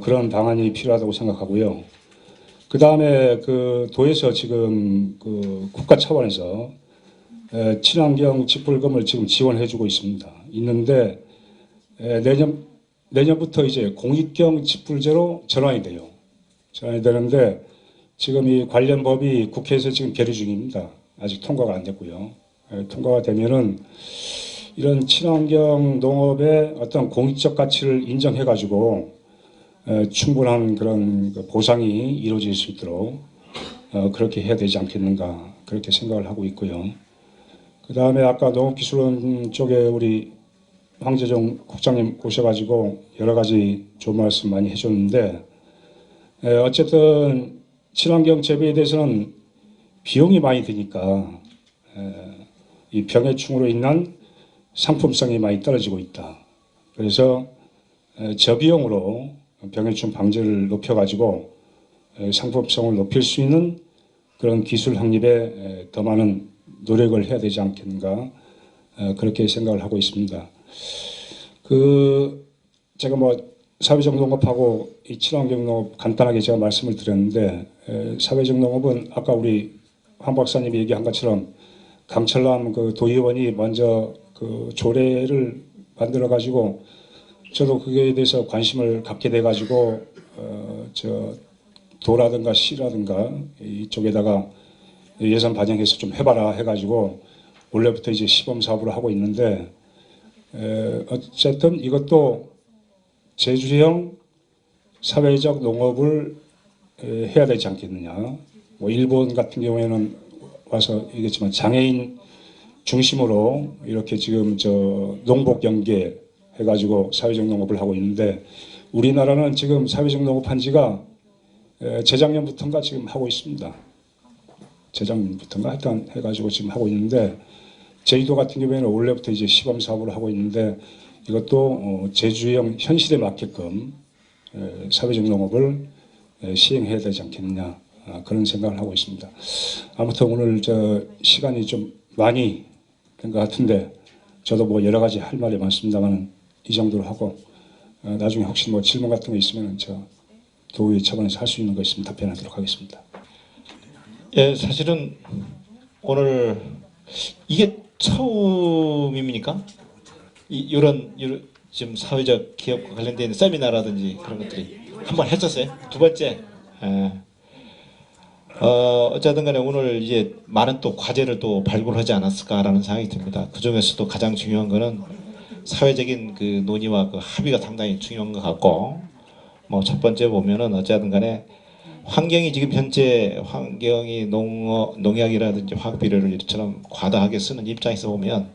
그런 방안이 필요하다고 생각하고요. 그 다음에 그 도에서 지금 그 국가 차원에서 친환경 직불금을 지금 지원해주고 있는데 내년부터 이제 공익경 직불제로 전환이 돼요. 전환이 되는데 지금 이 관련 법이 국회에서 지금 계류 중입니다. 아직 통과가 안 됐고요. 통과가 되면은 이런 친환경 농업의 어떤 공익적 가치를 인정해가지고 충분한 그런 보상이 이루어질 수 있도록 그렇게 해야 되지 않겠는가 그렇게 생각을 하고 있고요. 그 다음에 아까 농업기술원 쪽에 우리 황재종 국장님 오셔가지고 여러 가지 좋은 말씀 많이 해줬는데 어쨌든 친환경 재배에 대해서는 비용이 많이 드니까 이 병해충으로 인한 상품성이 많이 떨어지고 있다. 그래서 저비용으로 병해충 방제를 높여가지고 상품성을 높일 수 있는 그런 기술 확립에 더 많은 노력을 해야 되지 않겠는가 그렇게 생각을 하고 있습니다. 제가 뭐 사회적 농업하고 이 친환경 농업 간단하게 제가 말씀을 드렸는데 사회적 농업은 아까 우리 황 박사님이 얘기한 것처럼 강철남 그 도의원이 먼저 그 조례를 만들어 가지고 저도 그거에 대해서 관심을 갖게 돼 가지고 도라든가 시라든가 이쪽에다가 예산 반영해서 좀 해봐라 해가지고 원래부터 이제 시범 사업을 하고 있는데 어쨌든 이것도 제주형 사회적 농업을 해야 되지 않겠느냐. 뭐 일본 같은 경우에는 와서 얘기했지만 장애인 중심으로 이렇게 지금 농복 연계 해가지고 사회적 농업을 하고 있는데 우리나라는 지금 사회적 농업한 지가 재작년부터인가 지금 하고 있습니다. 재작년부터인가 하여튼 해가지고 지금 하고 있는데 제주도 같은 경우에는 원래부터 이제 시범 사업을 하고 있는데 이것도 제주형 현실에 맞게끔 사회적 농업을 시행해야 되지 않겠느냐 그런 생각을 하고 있습니다. 아무튼 오늘 시간이 좀 많이 된 것 같은데 저도 뭐 여러 가지 할 말이 많습니다만 이 정도로 하고 나중에 혹시 뭐 질문 같은 거 있으면 저 도의 차원에서 할 수 있는 거 있으면 답변하도록 하겠습니다. 예, 사실은 오늘 이게 처음입니까? 이런 지금 사회적 기업과 관련된 세미나라든지 그런 것들이 한번 했었어요. 두 번째. 예. 어쨌든 간에 오늘 이제 많은 또 과제를 또 발굴하지 않았을까라는 생각이 듭니다. 그 중에서도 가장 중요한 거는 사회적인 그 논의와 그 합의가 상당히 중요한 것 같고, 뭐 첫 번째 보면은 어쨌든 간에 환경이 지금 현재 환경이 농약이라든지 화학 비료를 이처럼 과다하게 쓰는 입장에서 보면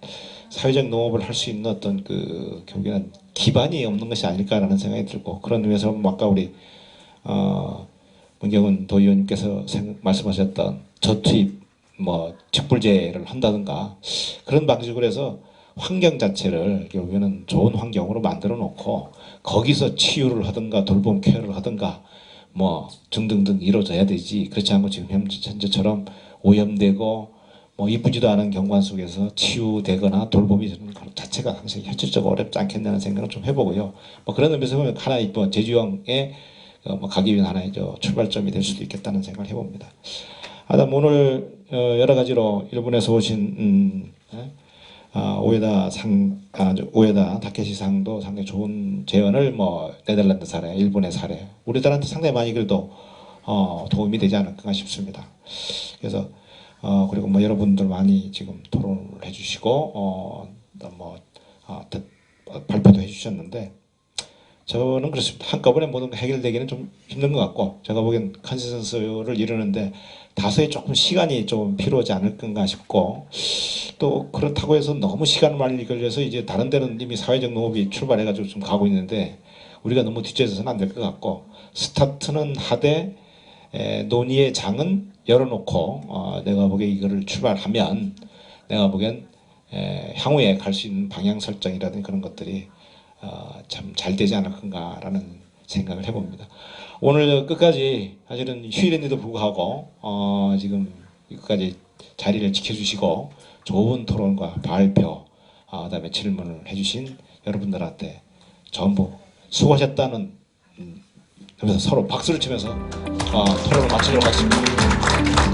사회적 농업을 할 수 있는 어떤 그 결국에는 기반이 없는 것이 아닐까라는 생각이 들고, 그런 의미에서 아까 우리 문경은 도의원님께서 말씀하셨던 저투입 뭐 직불제를 한다든가 그런 방식으로 해서 환경 자체를 결국에는 좋은 환경으로 만들어 놓고 거기서 치유를 하든가 돌봄 케어를 하든가 뭐 등등등 이루어져야 되지, 그렇지 않고 지금 현재처럼 오염되고 뭐 이쁘지도 않은 경관 속에서 치유되거나 돌봄이 되는 것 자체가 항상 현실적으로 어렵지 않겠냐는 생각을 좀 해보고요. 뭐 그런 의미에서 보면 하나의 뭐 제주형의 뭐 가기 위한 하나의 출발점이 될 수도 있겠다는 생각을 해봅니다. 하여튼 오늘 여러 가지로 일본에서 오신 오에다 다케시 상도 상당히 좋은 제언을 뭐 네덜란드 사례, 일본의 사례, 우리들한테 상당히 많이 그래도 도움이 되지 않을까 싶습니다. 그래서 그리고 뭐 여러분들 많이 지금 토론을 해주시고 발표도 해주셨는데 저는 그렇습니다. 한꺼번에 모든 게 해결되기는 좀 힘든 것 같고, 제가 보기엔 컨센서스를 이루는데 다소의 조금 시간이 좀 필요하지 않을 건가 싶고, 또 그렇다고 해서 너무 시간을 많이 걸려서 이제 다른 데는 이미 사회적 농업이 출발해가지고 좀 가고 있는데 우리가 너무 뒷전에서는 안 될 것 같고, 스타트는 하되 논의의 장은 열어놓고 내가 보기에 이거를 출발하면 내가 보기엔 향후에 갈 수 있는 방향 설정이라든지 그런 것들이 참 잘 되지 않을 건가라는 생각을 해봅니다. 오늘 끝까지 사실은 휴일인데도 불구하고 지금 끝까지 자리를 지켜주시고 좋은 토론과 발표, 그다음에 질문을 해주신 여러분들한테 전부 수고하셨다는 그래서 서로 박수를 치면서 토론을 마치도록 하겠습니다.